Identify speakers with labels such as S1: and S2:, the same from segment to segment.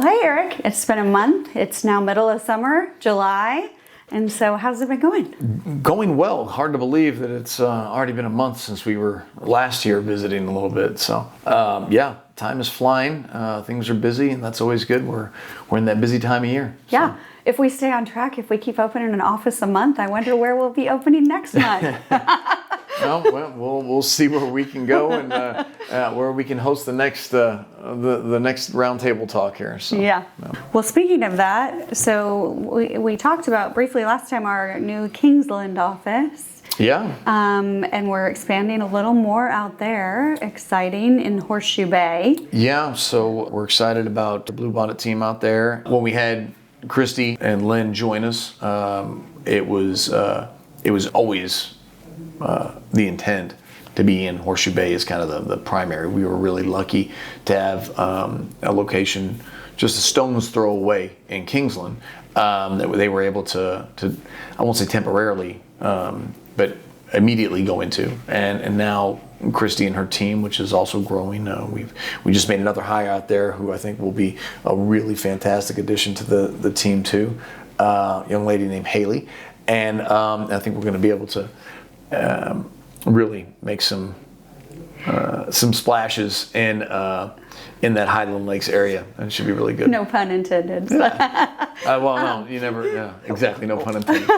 S1: hey, Eric. It's been a month. It's now middle of summer, July. And so how's it been going?
S2: Going well. Hard to believe that it's already been a month since we were last year visiting a little bit. So, yeah, time is flying. Things are busy, and that's always good. We're in that busy time of year. So.
S1: Yeah. If we stay on track, if we keep opening an office a month, I wonder where we'll be opening next month.
S2: Well, we'll see where we can go and where we can host the next roundtable talk here. So,
S1: yeah. Well, speaking of that, so we talked about briefly last time our new Kingsland office.
S2: Yeah.
S1: And we're expanding a little more out there. Exciting in Horseshoe Bay.
S2: Yeah. So we're excited about the Blue Bonnet team out there. When we had Christy and Lynn join us, it was always the intent to be in Horseshoe Bay is kind of the primary. We were really lucky to have a location just a stone's throw away in Kingsland that they were able to I won't say temporarily, but immediately go into. And now Christy and her team, which is also growing, we just made another hire out there who I think will be a really fantastic addition to the team too. Young lady named Haley, and I think we're going to be able to really make some splashes in that Highland Lakes area, and it should be really good.
S1: No pun intended.
S2: Well, no, you never. Yeah, exactly. No pun intended.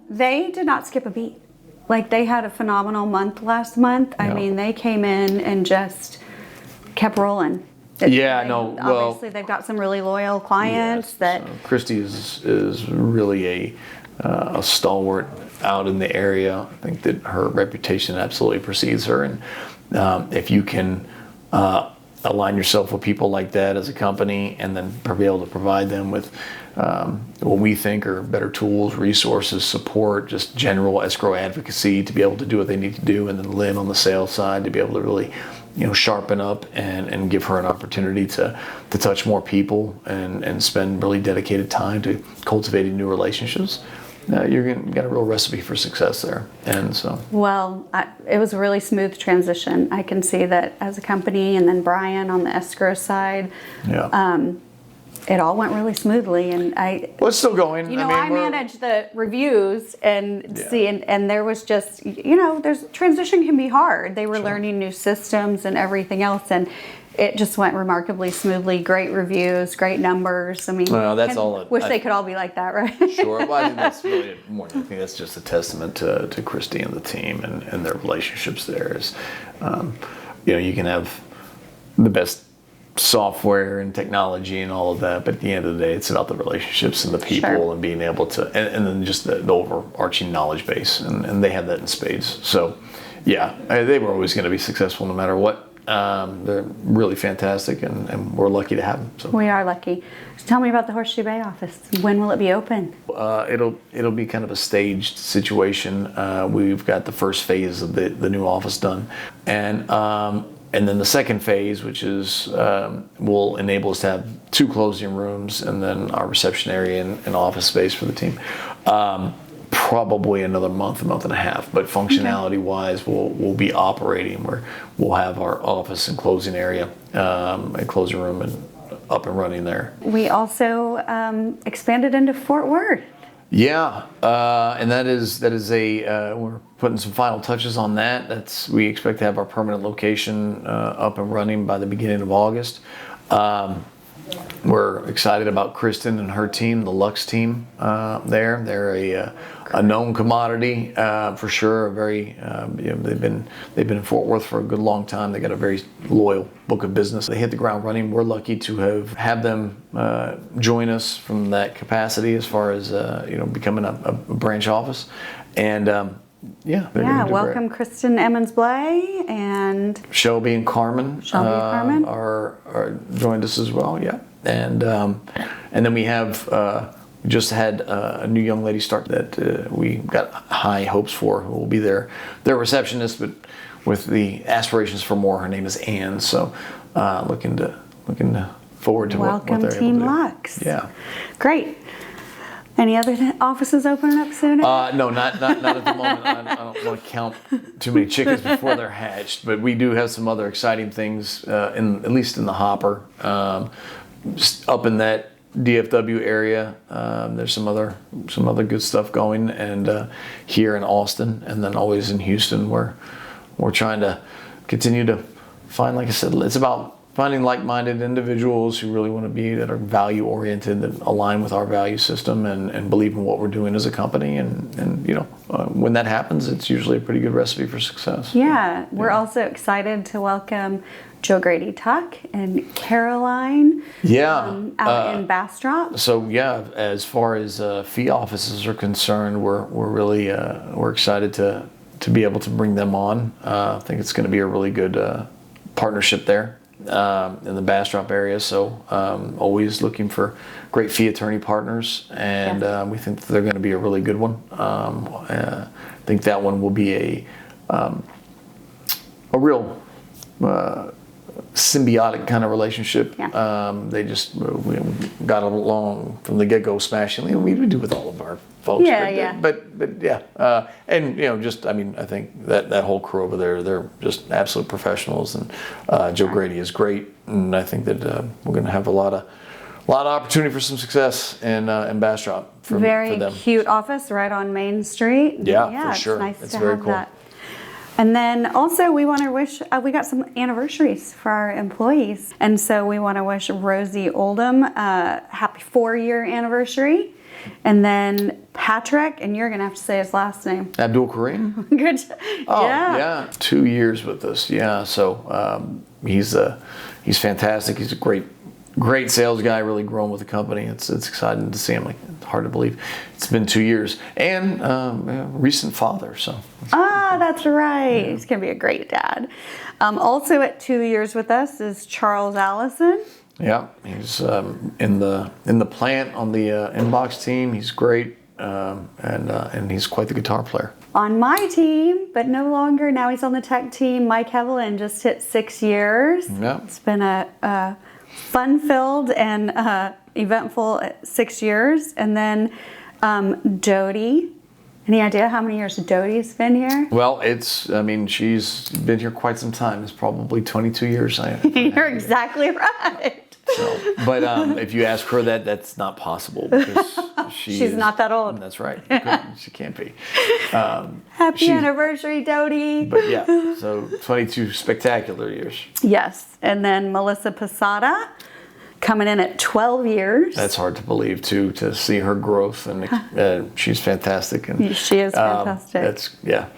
S1: They did not skip a beat. Like, they had a phenomenal month last month. I mean, they came in and just kept rolling. Obviously, they've got some really loyal clients. So
S2: Christy is really a stalwart out in the area. I think that her reputation absolutely precedes her, and if you can align yourself with people like that as a company, and then be able to provide them with what we think are better tools, resources, support, just general escrow advocacy to be able to do what they need to do, and then Lynn on the sales side to be able to really sharpen up and give her an opportunity to touch more people and spend really dedicated time to cultivating new relationships. You're got a real recipe for success there. And so,
S1: well, it was a really smooth transition. I can see that as a company, and then Brian on the escrow side.
S2: Yeah.
S1: It all went really smoothly, and
S2: well, it's still going.
S1: I manage the reviews and see, and there was just, there's transition can be hard. They were learning new systems and everything else, and it just went remarkably smoothly. Great reviews, great numbers. I mean,
S2: well, that's all.
S1: Wish they could all be like that, right?
S2: Sure. Well, I think that's really more. I think that's just a testament to Christy and the team and their relationships there. Is, you can have the best software and technology and all of that, but at the end of the day, it's about the relationships and the people and being able to, and then just the overarching knowledge base, and they have that in spades. So, yeah, they were always going to be successful no matter what. They're really fantastic, and we're lucky to have them. So.
S1: We are lucky. So tell me about the Horseshoe Bay office. When will it be open?
S2: It'll be kind of a staged situation. We've got the first phase of the new office done, and then the second phase, which is will enable us to have 2 closing rooms and then our reception area and office space for the team. Probably another month and a half, but functionality-wise, we'll be operating where we'll have our office and closing area, and closing room, and up and running there.
S1: We also expanded into Fort Worth.
S2: Yeah, and that is we're putting some final touches on that. We expect to have our permanent location up and running by the beginning of August. We're excited about Kristen and her team, the Luxe team there. They're a known commodity for sure. Very, they've been in Fort Worth for a good long time. They got a very loyal book of business. They hit the ground running. We're lucky to have them join us from that capacity as far as becoming a branch office, and
S1: welcome great. Kristen Emmons-Blay and
S2: Shelby and Carmen.
S1: Carmen
S2: are joined us as well. Yeah, and then we have just had a new young lady start that we got high hopes for, who will be their receptionist, but with the aspirations for more. Her name is Ann. So looking forward to what they're able to do.
S1: Welcome, Team Luxe.
S2: Yeah,
S1: great. Any other offices opening up soon?
S2: No, not at the moment. I don't want to count too many chickens before they're hatched, but we do have some other exciting things, at least in the hopper. just up in that DFW area, there's some other good stuff going, and here in Austin, and then always in Houston, where we're trying to continue to find, like I said, it's about finding like-minded individuals who really want to be, that are value-oriented, that align with our value system and believe in what we're doing as a company. And when that happens, it's usually a pretty good recipe for success.
S1: Yeah, we're also excited to welcome Joe Grady Tuck and Caroline out in Bastrop.
S2: So yeah, as far as fee offices are concerned, we're really we're excited to be able to bring them on. I think it's going to be a really good partnership there in the Bastrop area. So always looking for great fee attorney partners, and we think that they're going to be a really good one. I think that one will be a real symbiotic kind of relationship. They just we got along from the get-go, smashing. We do with all of our folks. But and I think that whole crew over there, they're just absolute professionals, and Joe Grady is great, and I think that we're going to have a lot of opportunity for some success in Bastrop for them.
S1: Cute office right on Main Street.
S2: For sure.
S1: It's nice
S2: it's
S1: to
S2: very
S1: have
S2: cool.
S1: that. And then also we want to wish, we got some anniversaries for our employees. And so we want to wish Rosie Oldham a happy 4-year anniversary. And then Patrick, and you're going to have to say his last name.
S2: Abdul Kareem.
S1: Good.
S2: Oh, yeah. 2 years with us. Yeah. So he's fantastic. He's a great sales guy, really grown with the company. It's exciting to see him. Like, it's hard to believe it's been 2 years, and recent father. So
S1: that's right. He's gonna be a great dad. Also at 2 years with us is Charles Allison.
S2: Yeah, he's in the plant on the inbox team. He's great, and he's quite the guitar player.
S1: On my team, but no longer. Now he's on the tech team. Mike Evelyn just hit 6 years.
S2: Yeah.
S1: It's been a fun-filled and eventful 6 years. And then Dodie. Any idea how many years Dodie's been here?
S2: Well, she's been here quite some time. It's probably 22 years.
S1: You're exactly right.
S2: So, but if you ask her that, that's not possible, because she's
S1: not that old.
S2: That's right. She can't be.
S1: Happy anniversary, Dodie.
S2: But yeah, so 22 spectacular years.
S1: Yes. And then Melissa Posada coming in at 12 years.
S2: That's hard to believe, too, to see her growth, and she's fantastic. And
S1: she is fantastic.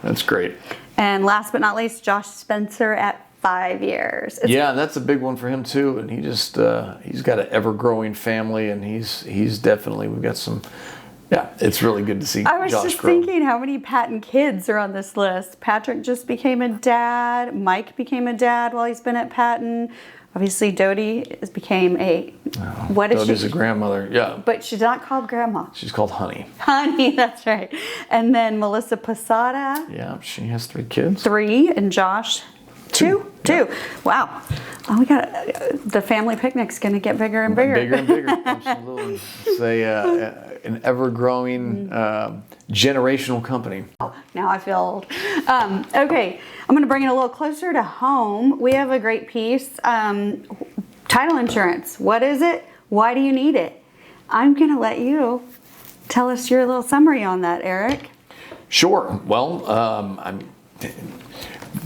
S2: That's great.
S1: And last but not least, Josh Spencer at 5 years.
S2: That's a big one for him too, and he just he's got an ever-growing family, and he's definitely, we've got some. Yeah, it's really good to see Josh grow.
S1: I was just thinking how many Patten kids are on this list. Patrick just became a dad. Mike became a dad while he's been at Patten. Obviously, Dodie became
S2: Dodie's a grandmother, yeah.
S1: But she's not called Grandma.
S2: She's called Honey.
S1: Honey, that's right. And then Melissa Posada.
S2: Yeah, she has 3 kids.
S1: 3, and Josh, 2. Wow. Oh, we got the family picnic's going to get bigger and bigger.
S2: Bigger and bigger, absolutely. It's an ever-growing generational company.
S1: Now I feel old. Okay, I'm going to bring it a little closer to home. We have a great piece. Title insurance. What is it? Why do you need it? I'm going to let you tell us your little summary on that, Eric.
S2: Sure. Well,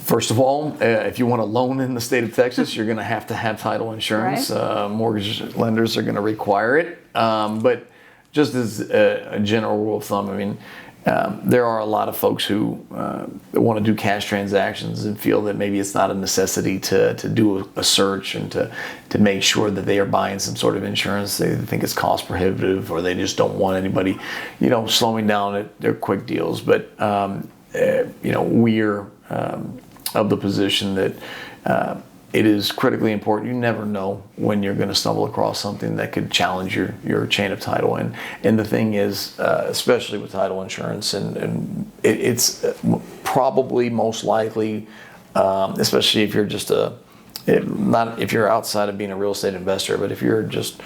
S2: first of all, if you want a loan in the state of Texas, you're going to have title insurance. Right. Mortgage lenders are going to require it. But just as a general rule of thumb, there are a lot of folks who want to do cash transactions and feel that maybe it's not a necessity to do a search and to make sure that they are buying some sort of insurance. They think it's cost prohibitive, or they just don't want anybody, slowing down at their quick deals. But we're of the position that it is critically important. You never know when you're going to stumble across something that could challenge your chain of title. And the thing is, especially with title insurance, and it's probably most likely, especially if you're just not if you're outside of being a real estate investor, but if you're just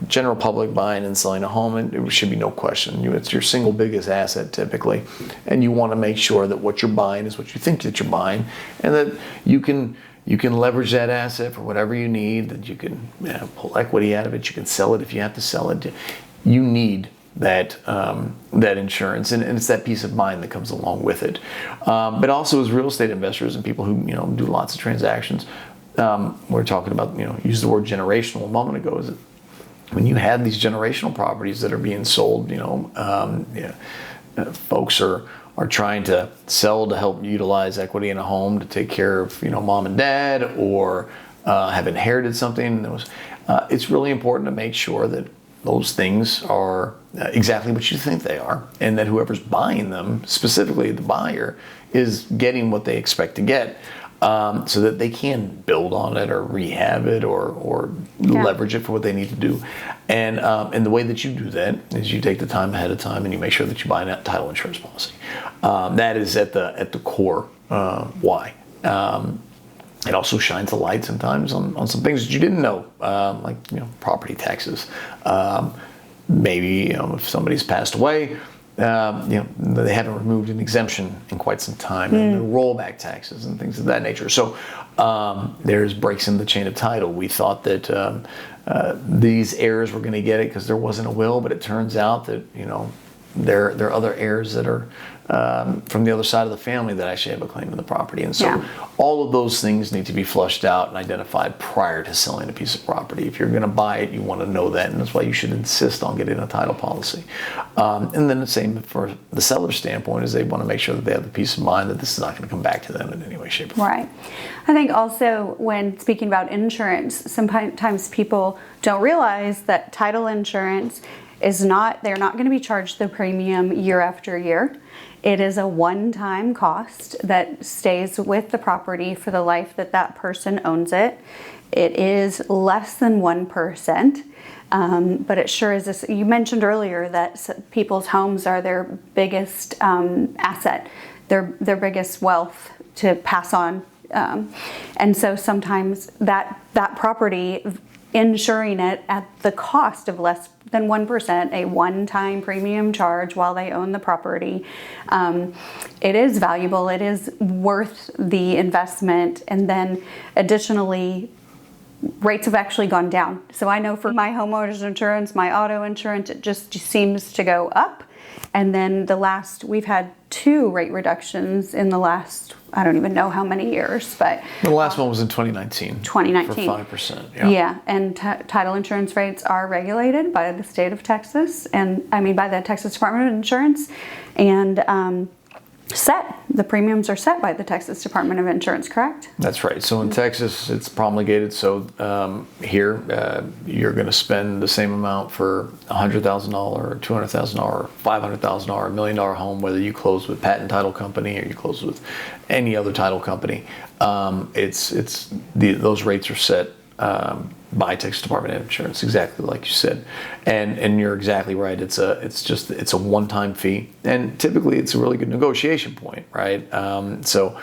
S2: general public buying and selling a home, and it should be no question. It's your single biggest asset typically, and you want to make sure that what you're buying is what you think that you're buying, and that you can you can leverage that asset for whatever you need, that you can pull equity out of it, you can sell it if you have to sell it. You need that insurance, and it's that peace of mind that comes along with it. But also as real estate investors and people who do lots of transactions, we're talking about use the word generational a moment ago. Is it when you have these generational properties that are being sold, folks are trying to sell to help utilize equity in a home to take care of mom and dad, or have inherited something. It's really important to make sure that those things are exactly what you think they are, and that whoever's buying them, specifically the buyer, is getting what they expect to get, so that they can build on it or rehab it or leverage it for what they need to do. And the way that you do that is you take the time ahead of time and you make sure that you buy a title insurance policy. That is at the core why. It also shines a light sometimes on some things that you didn't know, like property taxes. Maybe if somebody's passed away, they haven't removed an exemption in quite some time, and the rollback taxes and things of that nature. So there's breaks in the chain of title. We thought that these heirs were going to get it because there wasn't a will, but it turns out that there are other heirs that are from the other side of the family that actually have a claim to the property. And so all of those things need to be flushed out and identified prior to selling a piece of property. If you're going to buy it, you want to know that, and that's why you should insist on getting a title policy. And then the same for the seller's standpoint, is they want to make sure that they have the peace of mind that this is not going to come back to them in any way, shape, or form.
S1: Right. I think also when speaking about insurance, sometimes people don't realize that title insurance they're not going to be charged the premium year after year. It is a one-time cost that stays with the property for the life that that person owns it. It is less than 1%, but it sure is this. You mentioned earlier that people's homes are their biggest asset, their biggest wealth to pass on. And so sometimes that property, insuring it at the cost of less than 1%, a one-time premium charge while they own the property, it is valuable. It is worth the investment. And then additionally, rates have actually gone down. So I know for my homeowner's insurance, my auto insurance, it just seems to go up. And then we've had 2 rate reductions in the last, I don't even know how many years, but
S2: the last one was in 2019.
S1: 2019.
S2: For 5%.
S1: Yeah, and title insurance rates are regulated by the state of Texas, and by the Texas Department of Insurance, and the premiums are set by the Texas Department of Insurance, correct?
S2: That's right. So in Texas, it's promulgated. So here, you're going to spend the same amount for $100,000 or $200,000 or $500,000 or $1 million home, whether you close with Patten Title Company or you close with any other title company. Those rates are set by Texas Department of Insurance, exactly like you said, and you're exactly right. It's a one-time fee, and typically it's a really good negotiation point, right? So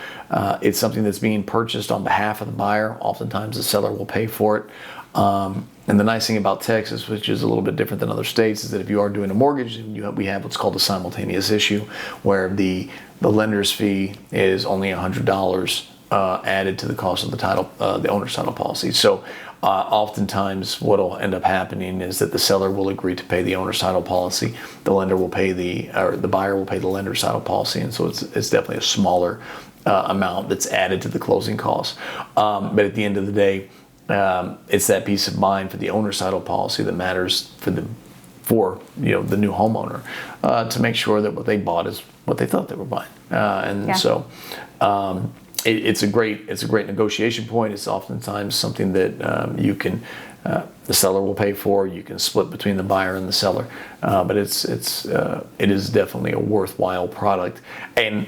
S2: it's something that's being purchased on behalf of the buyer. Oftentimes the seller will pay for it. And the nice thing about Texas, which is a little bit different than other states, is that if you are doing a mortgage, we have what's called a simultaneous issue, where the lender's fee is only $100 added to the cost of the owner's title policy. So oftentimes what will end up happening is that the seller will agree to pay the owner's title policy, the lender will pay the buyer will pay the lender's title policy, and so it's definitely a smaller amount that's added to the closing costs. But at the end of the day, it's that peace of mind for the owner's title policy that matters for the new homeowner, to make sure that what they bought is what they thought they were buying. So it's a great negotiation point. It's oftentimes something that you can the seller will pay for. You can split between the buyer and the seller, but it is definitely a worthwhile product. And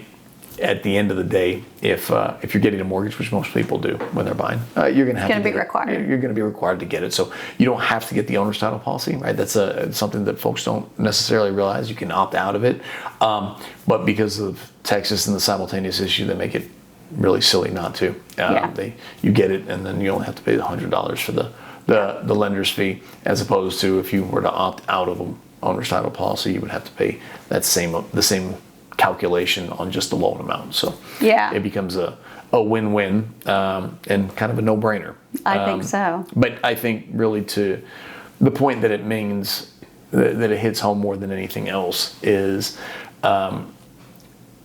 S2: at the end of the day, if you're getting a mortgage, which most people do when they're buying, you're going to be required. You're going to be required to get it. So you don't have to get the owner's title policy, right? That's something that folks don't necessarily realize. You can opt out of it, but because of Texas and the simultaneous issue, they make it really silly not to. You get it, and then you only have to pay the $100 for the lender's fee, as opposed to if you were to opt out of an owner's title policy, you would have to pay the same calculation on just the loan amount. So
S1: Yeah.
S2: it becomes a win-win and kind of a no-brainer.
S1: I think so.
S2: But I think really to the point that it means that it hits home more than anything else is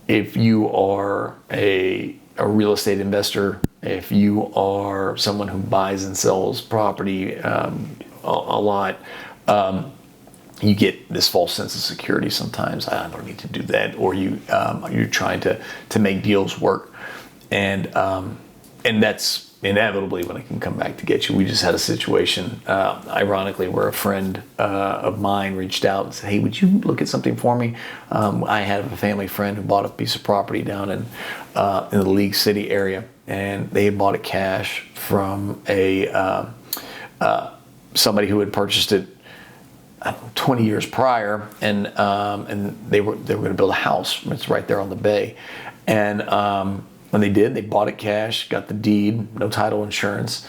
S2: if you are a real estate investor, if you are someone who buys and sells property a lot, you get this false sense of security sometimes. I don't need to do that, or you're trying to make deals work, and that's inevitably when it can come back to get you. We just had a situation, ironically, where a friend of mine reached out and said, "Hey, would you look at something for me?" I have a family friend who bought a piece of property down in the League City area, and they had bought it cash from somebody who had purchased it 20 years prior, and they were going to build a house. It's right there on the bay, and when they did, they bought it cash, got the deed, no title insurance,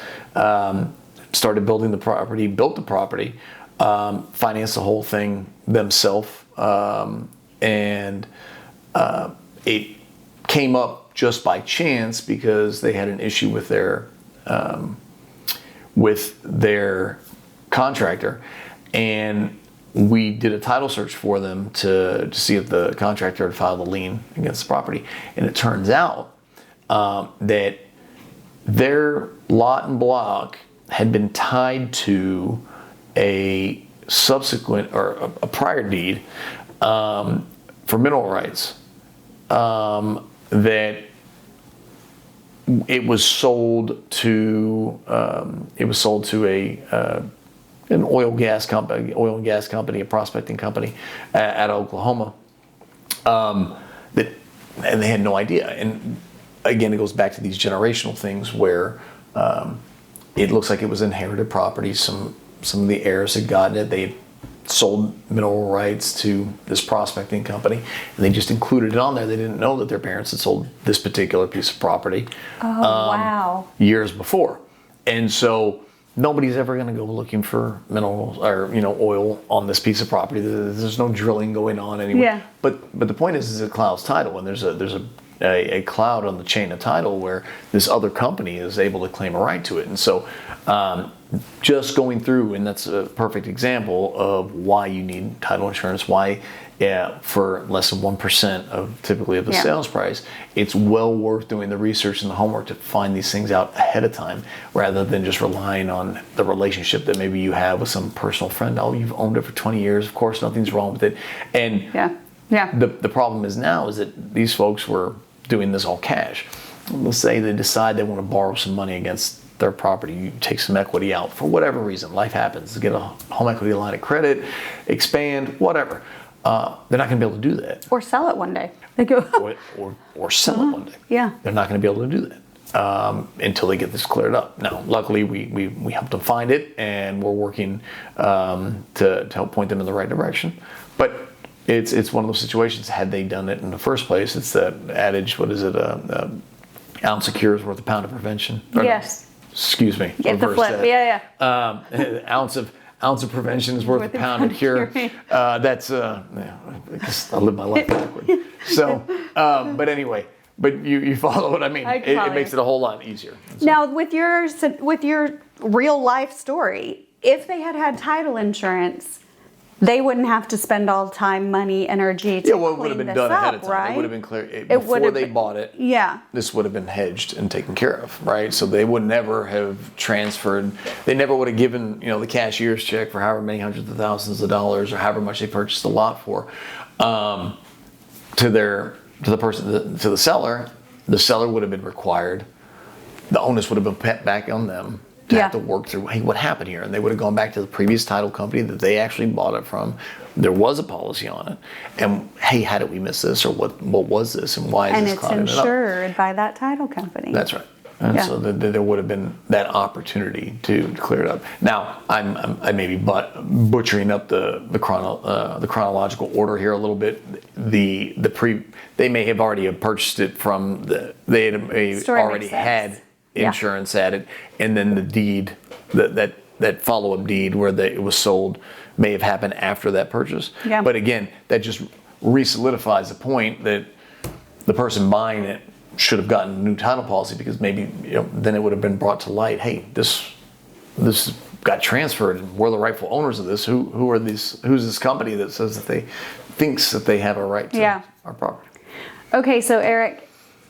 S2: started building the property, built the property, financed the whole thing themselves, and it came up just by chance because they had an issue with their contractor, and we did a title search for them to see if the contractor had filed a lien against the property, and it turns out that their lot and block had been tied to a subsequent or a prior deed for mineral rights that it was sold to an oil and gas company, a prospecting company out of Oklahoma. And they had no idea. And again, it goes back to these generational things where it looks like it was inherited property. Some of the heirs had gotten it. They had sold mineral rights to this prospecting company, and they just included it on there. They didn't know that their parents had sold this particular piece of property
S1: Wow.
S2: years before. And so nobody's ever going to go looking for minerals or oil on this piece of property. There's no drilling going on anyway.
S1: Yeah.
S2: But the point is it clouds title, and there's a cloud on the chain of title where this other company is able to claim a right to it. And so just going through, and that's a perfect example of why you need title insurance, why for less than 1% of typically of the sales price, it's well worth doing the research and the homework to find these things out ahead of time, rather than just relying on the relationship that maybe you have with some personal friend. Oh, you've owned it for 20 years. Of course, nothing's wrong with it. And the problem is now is that these folks were doing this all cash. Let's say they decide they want to borrow some money against their property. You take some equity out for whatever reason. Life happens. Get a home equity line of credit, expand, whatever. They're not going to be able to do that.
S1: Or sell it one day. They go.
S2: or sell it one day.
S1: Yeah.
S2: They're not going to be able to do that until they get this cleared up. Now, luckily, we helped them find it, and we're working to help point them in the right direction. But it's one of those situations. Had they done it in the first place, it's that adage. What is it? Ounce of cure is worth a pound of prevention.
S1: Yes.
S2: Excuse me.
S1: Get the flip.
S2: That. Ounce of prevention is worth a pound of cure. That's I live my life backward. So, but anyway, but you follow what I mean. It makes it a whole lot easier. So.
S1: Now, with your real life story, if they had title insurance, they wouldn't have to spend all time, money, energy to
S2: it would have been done ahead of time.
S1: Right?
S2: It would have been clear before they bought it.
S1: Yeah.
S2: This would have been hedged and taken care of, right? So they would never have transferred. They never would have given the cashier's check for however many hundreds of thousands of dollars or however much they purchased the lot for to the seller. The seller would have been required. The onus would have been put back on them. To have to work through, hey, what happened here? And they would have gone back to the previous title company that they actually bought it from. There was a policy on it. And, hey, how did we miss this? Or what was this? And why is this clouding it up?
S1: And it's insured by that title company.
S2: That's right. And so there would have been that opportunity to clear it up. Now, I may be butchering up the chronological order here a little bit. They may have already purchased it from they had already had insurance at it, and then the deed, that follow-up deed where it was sold, may have happened after that purchase. Yeah. But again, that just re-solidifies the point that the person buying it should have gotten a new title policy, because maybe then it would have been brought to light, hey, this got transferred and we're the rightful owners of this. Who's this company that says that they thinks that they have a right to our property? Okay,
S1: so Eric,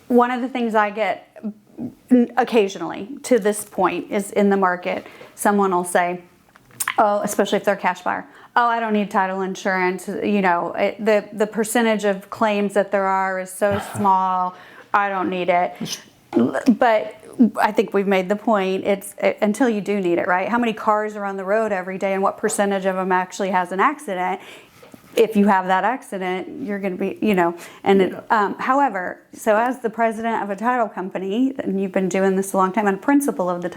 S1: one of the things I get occasionally to this point is in the market, someone will say, oh, especially if they're a cash buyer, oh, I don't need title insurance. The percentage of claims that there are is so small, I don't need it. But I think we've made the point, it's until you do need it, right? How many cars are on the road every day, and what percentage of them actually has an accident? If you have that accident, you're going to be, however, so as the president of a title company, and you've been doing this a long time, and principal of a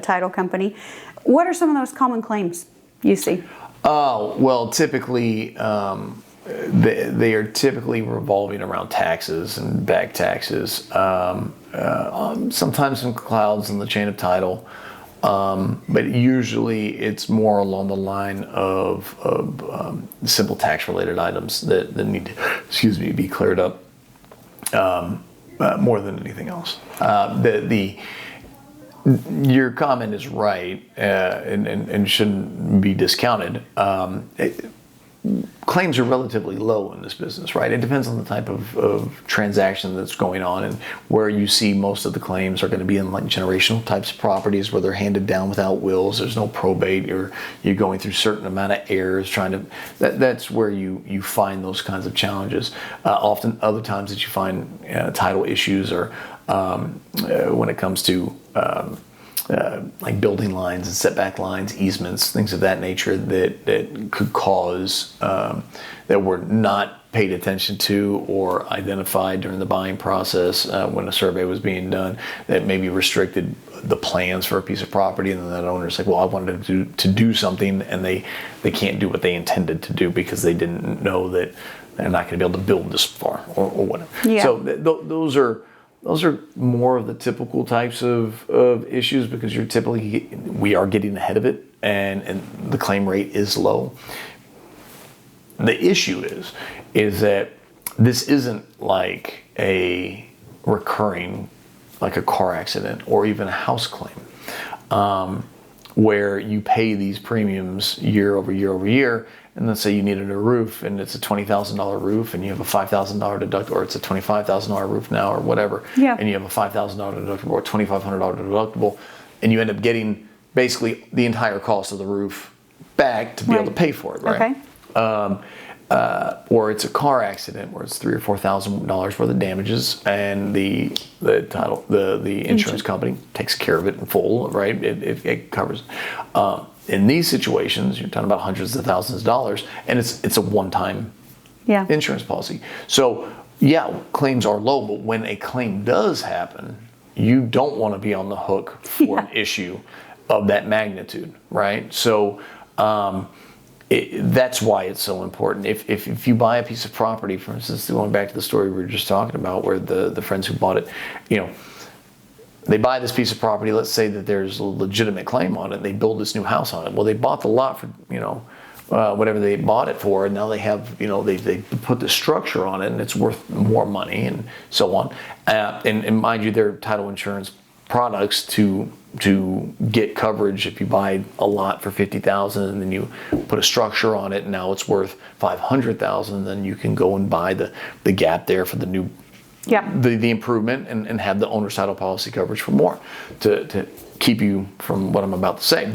S1: title company, what are some of those common claims you see?
S2: Oh, well, typically, they are typically revolving around taxes and back taxes. Sometimes some clouds in the chain of title. But usually it's more along the line of simple tax-related items that need to, be cleared up more than anything else. Your comment is right and shouldn't be discounted. Claims are relatively low in this business, right? It depends on the type of transaction that's going on, and where you see most of the claims are going to be in like generational types of properties where they're handed down without wills. There's no probate, or you're going through certain amount of heirs trying to. That's where you find those kinds of challenges. Often, other times that you find title issues, or when it comes to like building lines and setback lines, easements, things of that nature that could cause that were not paid attention to or identified during the buying process when a survey was being done, that maybe restricted the plans for a piece of property, and then that owner's like, well, I wanted to do something, and they can't do what they intended to do because they didn't know that they're not going to be able to build this far or whatever. Yeah. So those are more of the typical types of issues, because we are getting ahead of it, and the claim rate is low. The issue is that this isn't like a recurring, like a car accident or even a house claim, where you pay these premiums year over year over year. And let's say you needed a roof, and it's a $20,000 roof, and you have a $5,000 deductible, or it's a $25,000 roof now, or whatever, and you have a $5,000 deductible or $2,500 deductible, and you end up getting basically the entire cost of the roof back to be able to pay for it, right? Okay. Or it's a car accident where it's $3,000 or $4,000 worth of damages, and the insurance company takes care of it in full, right? It covers. In these situations, you're talking about hundreds of thousands of dollars, and it's a one-time insurance policy. So, claims are low, but when a claim does happen, you don't want to be on the hook for an issue of that magnitude, right? So that's why it's so important. If you buy a piece of property, for instance, going back to the story we were just talking about, where the friends who bought it, they buy this piece of property, let's say that there's a legitimate claim on it, they build this new house on it. Well, they bought the lot for, whatever they bought it for, and now they have, they put the structure on it, and it's worth more money, and so on. And mind you, their title insurance products to get coverage. If you buy a lot for $50,000 and then you put a structure on it, and now it's worth $500,000, then you can go and buy the gap there for the new the improvement, and have the owner's title policy coverage for more to keep you from what I'm about to say.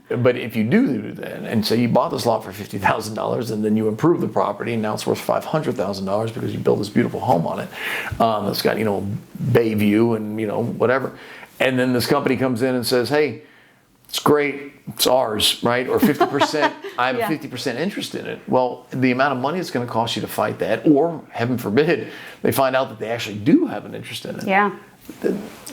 S2: But if you do that, and say you bought this lot for $50,000, and then you improve the property, and now it's worth $500,000 because you built this beautiful home on it that's got bay view and whatever, and then this company comes in and says, hey, it's great, it's ours, right? Or 50%, I have a 50% interest in it. Well, the amount of money it's going to cost you to fight that, or heaven forbid, they find out that they actually do have an interest in it. Yeah.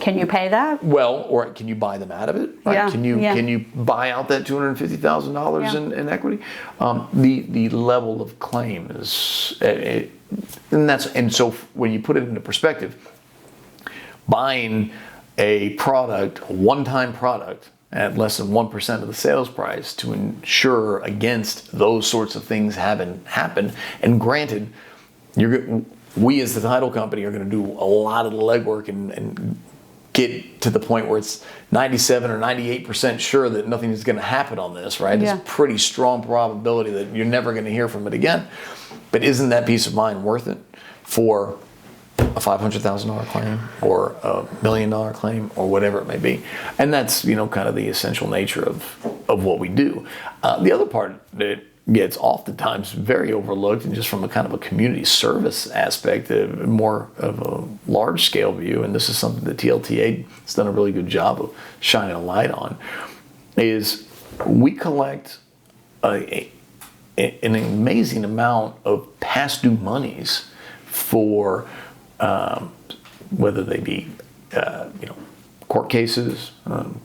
S1: Can you pay that?
S2: Well, or can you buy them out of it? Right? Yeah. Can you buy out that $250,000 in equity? The level of claim is, and so when you put it into perspective, buying a product, a one-time product, at less than 1% of the sales price to insure against those sorts of things happen. And granted, we as the title company are going to do a lot of the legwork and get to the point where it's 97 or 98% sure that nothing is going to happen on this, right?
S1: Yeah.
S2: It's a pretty strong probability that you're never going to hear from it again. But isn't that peace of mind worth it for a $500,000 claim or a $1 million claim or whatever it may be? And that's, kind of the essential nature of what we do. The other part that gets oftentimes very overlooked, and just from a kind of a community service aspect, more of a large scale view, and this is something that TLTA has done a really good job of shining a light on, is we collect an amazing amount of past due monies for whether they be court cases,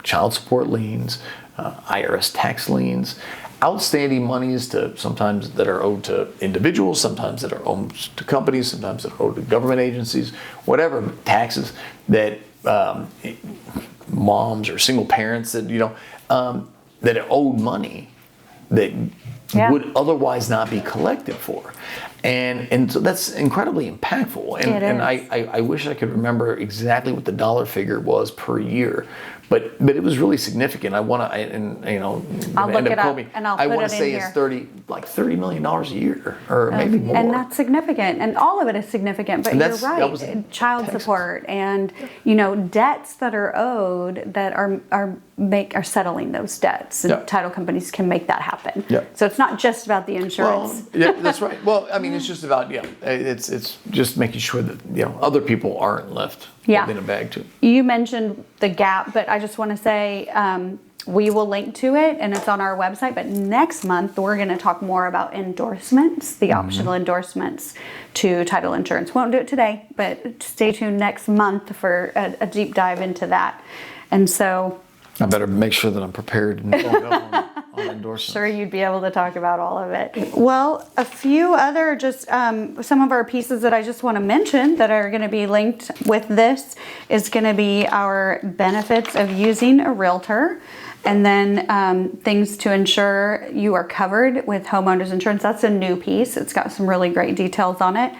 S2: child support liens, IRS tax liens, outstanding monies sometimes that are owed to individuals, sometimes that are owed to companies, sometimes that are owed to government agencies, whatever, taxes that moms or single parents that that are owed money that would otherwise not be collected for. And so that's incredibly impactful. And I wish I could remember exactly what the dollar figure was per year, but it was really significant. I want to,
S1: I'll look it up and I'll put it in here.
S2: I want to say it's $30 million a year, or maybe more.
S1: And that's significant, and all of it is significant. But you're right, child support and debts that are owed that are settling those debts, and title companies can make that happen. So it's not just about the insurance.
S2: Well, yeah, that's right. Well, I mean, it's just about it's just making sure that other people aren't left in a bag too.
S1: You mentioned the gap, but I just want to say we will link to it, and it's on our website. But next month we're going to talk more about endorsements, the optional endorsements to title insurance. Won't do it today, but stay tuned next month for a deep dive into that. And so
S2: I better make sure that I'm prepared and phoned up on endorsements.
S1: Sure, you'd be able to talk about all of it. Well, a few other some of our pieces that I just want to mention that are going to be linked with this is going to be our benefits of using a realtor. And then things to ensure you are covered with homeowners insurance. That's a new piece. It's got some really great details on it.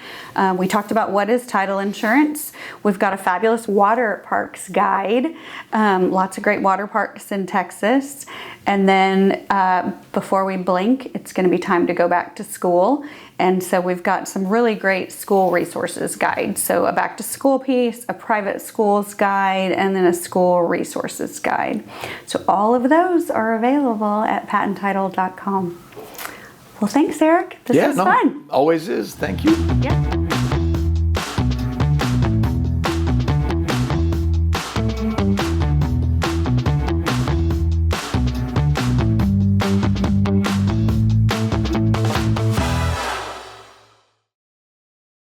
S1: We talked about what is title insurance. We've got a fabulous water parks guide. Lots of great water parks in Texas. And then before we blink, it's going to be time to go back to school. And so we've got some really great school resources guide. So a back to school piece, a private schools guide, and then a school resources guide. So all of those are available at pattentitle.com. Well, thanks, Eric. This was fun.
S2: Always is. Thank you.
S1: Yeah.